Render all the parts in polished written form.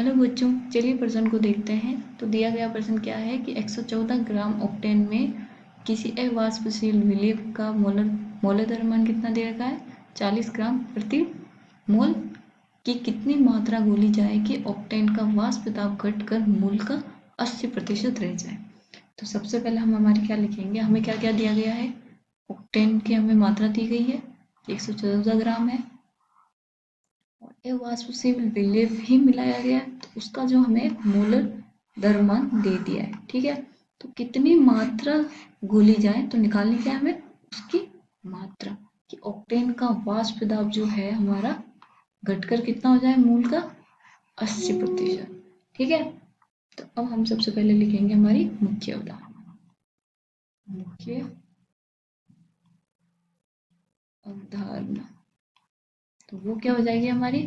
Hello बच्चों, चलिए प्रश्न को देखते हैं। तो दिया गया प्रश्न क्या है कि 114 ग्राम ऑक्टेन में किसी अवाष्पशील विलेय का मोलर द्रव्यमान कितना दे रखा है? 40 ग्राम प्रति मोल की कितनी मात्रा घोली जाए कि ऑक्टेन का वाष्प दाब घटकर मोल का 80% रह जाए। तो सबसे पहले हम हमारी क्या लिखेंगे, हमें क्या क्या दिया गया है। ऑक्टेन की हमें मात्रा दी गई है 114 ग्राम है और अवाष्पशील विलेय ही मिलाया गया है, तो उसका जो हमें मोलर द्रव्यमान दे दिया है। ठीक है, तो कितनी मात्रा घोली जाए तो निकालनी क्या है हमें, उसकी मात्रा कि ऑक्टेन का वाष्प दाब जो है हमारा घटकर कितना हो जाए, मोल का 80%। ठीक है, तो अब हम सबसे पहले लिखेंगे हमारी मुख्य अवधारणा। मुख्य अवधारणा तो वो क्या हो जाएगी हमारी,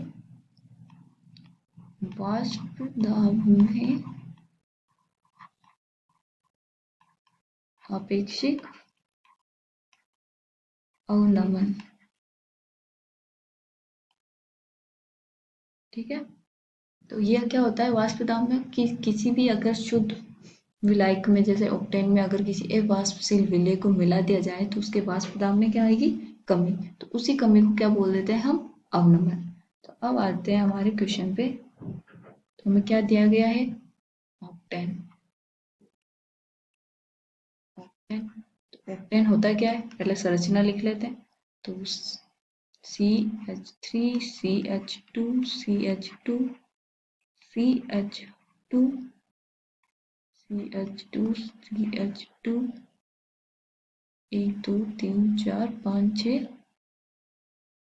वाष्प दाब में अपेक्षिक अवनमन। ठीक है, तो यह क्या होता है, वाष्प दाब में किसी भी अगर शुद्ध विलायक में जैसे ऑक्टेन में अगर किसी अवाष्पशील विलेय को मिला दिया जाए तो उसके वाष्प दाब में क्या आएगी, कमी। तो उसी कमी को क्या बोल देते हैं हम, अवनमन। तो अब आते हैं हमारे क्वेश्चन पे। तो हमें क्या दिया गया है, ऑक्टेन। ऑक्टेन तो ऑक्टेन होता क्या है, पहले संरचना लिख लेते हैं। तो CH3 CH2 CH2 CH2 CH2 CH2 1 2 3 4 5 6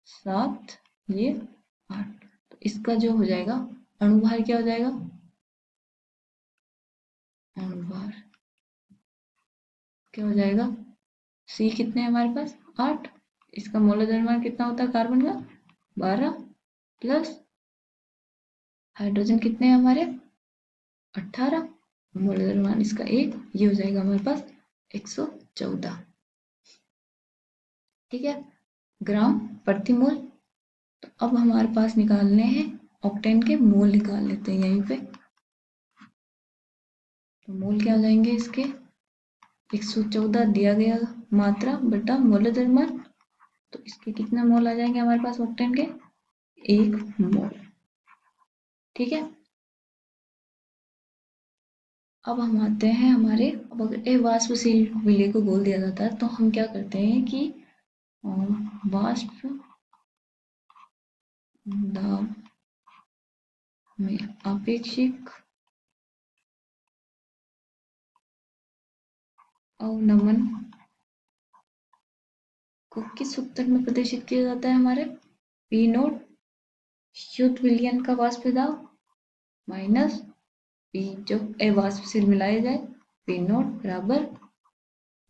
7 ये 8। तो इसका जो हो जाएगा अणुभार क्या हो जाएगा, अणुभार क्या हो जाएगा, C कितने हैं हमारे पास 8। इसका मोलर द्रव्यमान कितना होता है कार्बन का 12 प्लस हाइड्रोजन कितने हैं हमारे 18, मोलर द्रव्यमान इसका 1, ये हो जाएगा हमारे पास 114। ठीक है, ग्राम प्रति मोल। तो अब हमारे पास निकालने हैं ऑक्टेन के मोल, निकाल लेते हैं यहीं पे। तो मोल क्या हो जाएंगे इसके, 114 दिया गया मात्रा बटा मोलर द्रव्यमान। तो इसके कितने मोल आ जाएंगे हमारे पास ऑक्टेन के, 1 मोल। ठीक है, अब हम आते हैं हमारे, अब अगर अवाष्पशील विलेय को बोल दिया जाता है तो हम क्या करते हैं कि वाष्प दाब में अपेक्षिक अवनमन को किस सूत्र में प्रदर्शित किया जाता है हमारे, पी नोट शुद्ध विलयन का वाष्प दाब माइनस पी जब अवाष्पशील मिलाया जाए, पी नोट बराबर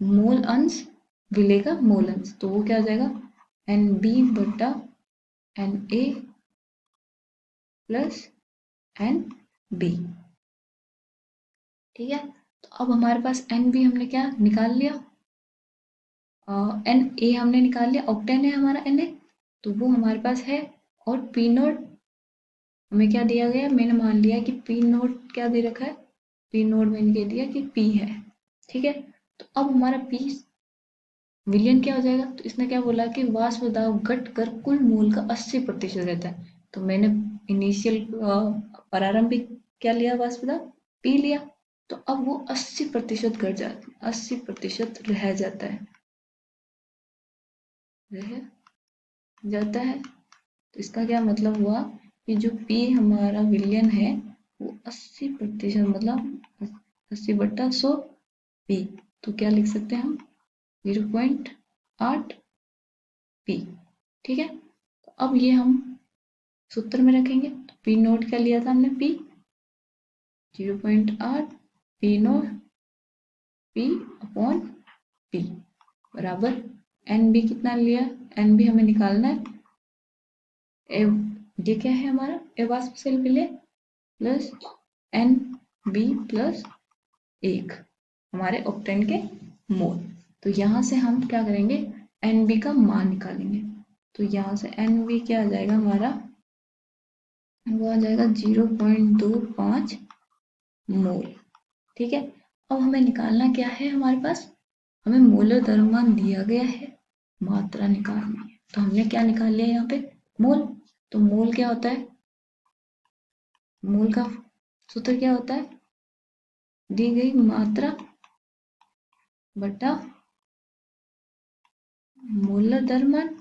मोल अंश विलेय का मोल अंश। तो वो क्या हो जाएगा, एन बी बटा N A plus N B. ठीक है, तो अब हमारे पास एन बी हमने क्या निकाल लिया, एन ए हमने निकाल लिया, ऑक्टेन है हमारा एन ए, तो वो हमारे पास है। और पी नोट हमें क्या दिया गया, मैंने मान लिया कि पी नोट क्या दे रखा है, पी नोट मैंने कह दिया कि पी है। ठीक है, तो अब हमारा पी विलियन क्या हो जाएगा, तो इसने क्या बोला कि वाष्प दाब घट कर कुल मोल का 80% रहता है। तो मैंने इनिशियल प्रारंभिक क्या लिया, वाष्प दाब पी लिया। तो अब वो 80% घट जाता है, 80% रह जाता है, रह जाता है। तो इसका क्या मतलब हुआ कि जो P हमारा विलियन है वो 80% मतलब 80/100 P। तो क्या लिख सकते हैं हम, 0.8 P। ठीक है, तो अब ये हम सूत्र में रखेंगे। तो P नोट क्या लिया था हमने, P 0.8 P नोट P/P बराबर एन बी कितना लिया, एन बी हमें निकालना है। ये क्या है हमारा अवाष्पशील विलेय प्लस एन बी प्लस 1 हमारे ऑक्टेन के मोल। तो यहाँ से हम क्या करेंगे, एन बी का मान निकालेंगे। तो यहाँ से एन बी क्या आ जाएगा हमारा वो आ जाएगा 0.25 मोल। ठीक है, अब हमें निकालना क्या है, हमारे पास हमें मोलर द्रव्यमान दिया गया है, मात्रा निकालनी है। तो हमने क्या निकाल लिया यहाँ पे, मोल। तो मोल क्या होता है, मोल का सूत्र क्या होता है, दी गई मात्रा बटा मोलर द्रव्यमान।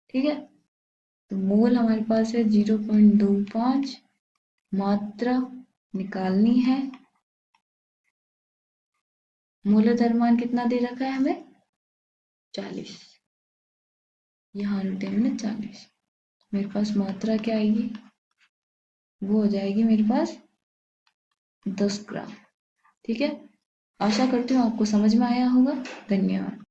ठीक है, तो मोल हमारे पास है 0.25, मात्रा निकालनी है, मोलर द्रव्यमान कितना दे रखा है हमें, 40। यहाँ लिखते हैं हमने 40। मेरे पास मात्रा क्या आएगी, वो हो जाएगी मेरे पास 10 ग्राम। ठीक है, आशा करती हूँ आपको समझ में आया होगा। धन्यवाद।